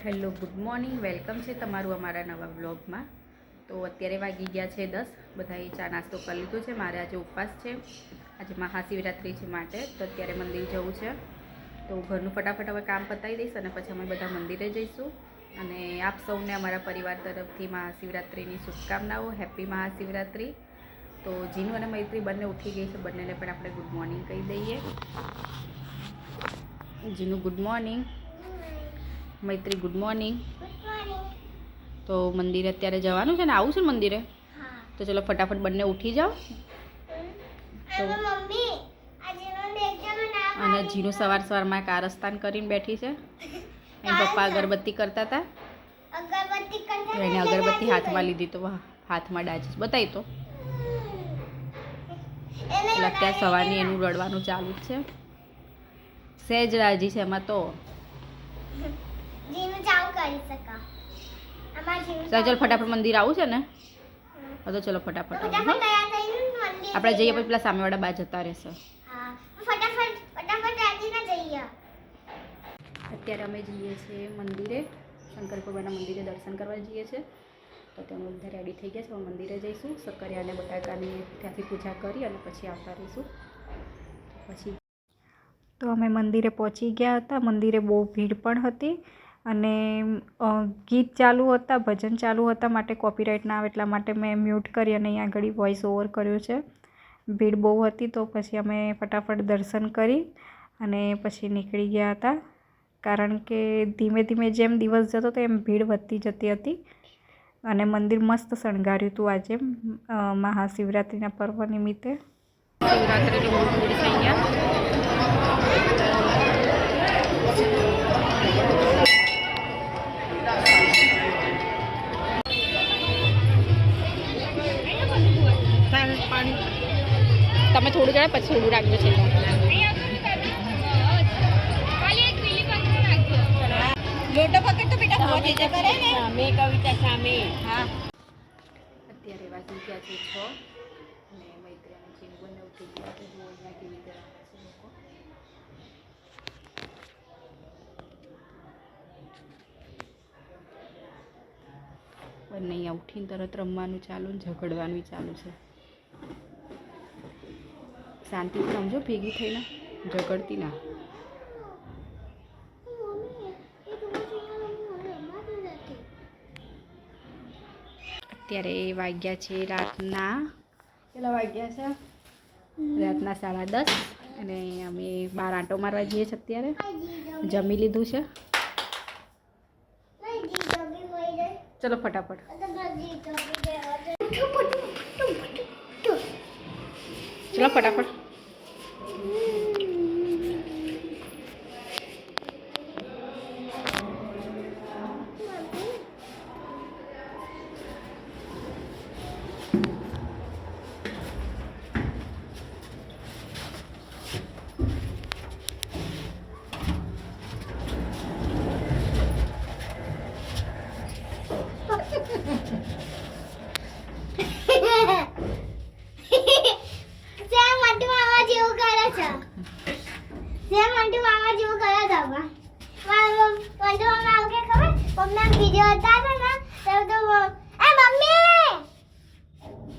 Hello good morning, welcome છે તમારું અમારા નવા વ્લોગમાં। તો અત્યારે વાગી ગયા છે 10। બધાએ ચા નાસ્તો કરી લીધો છે। મારે આજે ઉપવાસ છે, આજે મહાશિવરાત્રિ છે માટે તો અત્યારે મંદિર જવું છે। તો ઘરનું ફટાફટ હવે કામ પતાવી દઈશ અને પછી અમે બધા મંદિરે જઈશું। અને આપ સૌને અમારા પરિવાર તરફથી મહાશિવરાત્રિની શુભકામનાઓ। હેપી મહાશિવરાત્રિ। તો જીનુ અને મૈત્રી બંને ઉઠી ગઈ છે, બંનેને પણ આપણે ગુડ મોર્નિંગ કહી દઈએ। જીનુ ગુડ મોર્નિંગ, મૈત્રી ગુડ મોર્નિંગ। તો મંદિરે અત્યારે જવાનું છે ને, આવું છે મંદિરે? તો ચલો ફટાફટ બંને ઉઠી જાઓ। અને જીનુ સવારમાં કારસ્તાન કરીને બેઠી છે। એના પપ્પા અગરબત્તી કરતા હતા, એને અગરબત્તી હાથમાં લીધી તો હાથમાં ડાજી બતાવી તો અત્યારે સવારની એનું રડવાનું ચાલુ જ છે। સહેજ રાજી છે એમાં તો। ચાલ ફટાફટ મંદિર આવું છે ને, તો ચલો ફટાફટ આપણે જઈએ, પછી પેલા સામેવાળા બા જતા રહેશે। અત્યારે અમે જઈએ છીએ મંદિરે, શંકર ભગવાનના મંદિરે દર્શન કરવા જઈએ છીએ। તો તેમાં બધા રેડી થઈ ગયા છે, મંદિરે જઈશું। સક્કરિયા અને બટાકાની ત્યાંથી પૂજા કરી અને પછી આવતા રહીશું। પછી તો અમે મંદિરે પહોંચી ગયા હતા। મંદિરે બહુ ભીડ પણ હતી અને ગીત ચાલુ હતા, ભજન ચાલુ હતા, માટે કોપીરાઇટ ના આવે એટલા માટે મેં મ્યુટ કરી અને અહીંયા આગળ વોઇસ ઓવર કર્યો છે। ભીડ બહુ હતી તો પછી અમે ફટાફટ દર્શન કરી અને પછી નીકળી ગયા હતા, કારણ કે ધીમે ધીમે જેમ દિવસ જતો હતો એમ ભીડ વધતી જતી હતી। અને મંદિર મસ્ત શણગાર્યું હતું આજે મહાશિવરાત્રિના પર્વ નિમિત્તે। શિવરાત્રિની બહુ ભીડ થઈ ગયા। તમે થોડું જણાય પછી થોડું રાખજો છે। લોટો પકડ તો બેટા બહુ તેજ કરે ને સામે કવિતા સામે। હા, અત્યારે વાગી ગયા છે 6 અને મૈત્રી અને જીનુ બંને ઉઠી ગયા છે। જો અહીંયા કેવી રીતે રાખે છે લોકો। બંને અહીંયા ઉઠીને તરત રમવાનું ચાલુ ને ઝઘડવાનું ચાલુ છે। શાંતિથી રમજો, ભેગી થઈને, ઝઘડતી ના। અત્યારે વાગ્યા છે રાતના, કેટલા વાગ્યા છે? રાતના 10:30 અને અમે બહાર આંટો મારવા જઈએ છીએ। અત્યારે જમી લીધું છે, ચલો ફટાફટ। ચલો ફટાફટ।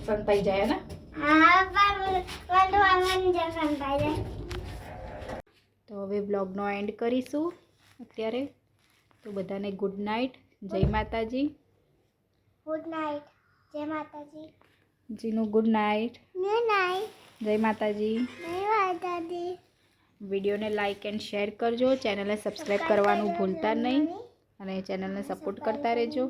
સંતાઈ જાય ને? તો હવે બ્લોગનો એન્ડ કરીશું અત્યારે। તો બધાને ગુડ નાઇટ, જય માતાજી। ગુડ નાઇટ, જય માતાજી। Jinu good night, good night, જય માતાજી। જય માતાજી। વિડીયોને લાઇક એન્ડ શેર કરજો, ચેનલને સબસ્ક્રાઈબ કરવાનું ભૂલતા નહીં અને ચેનલને સપોર્ટ કરતા રહેજો।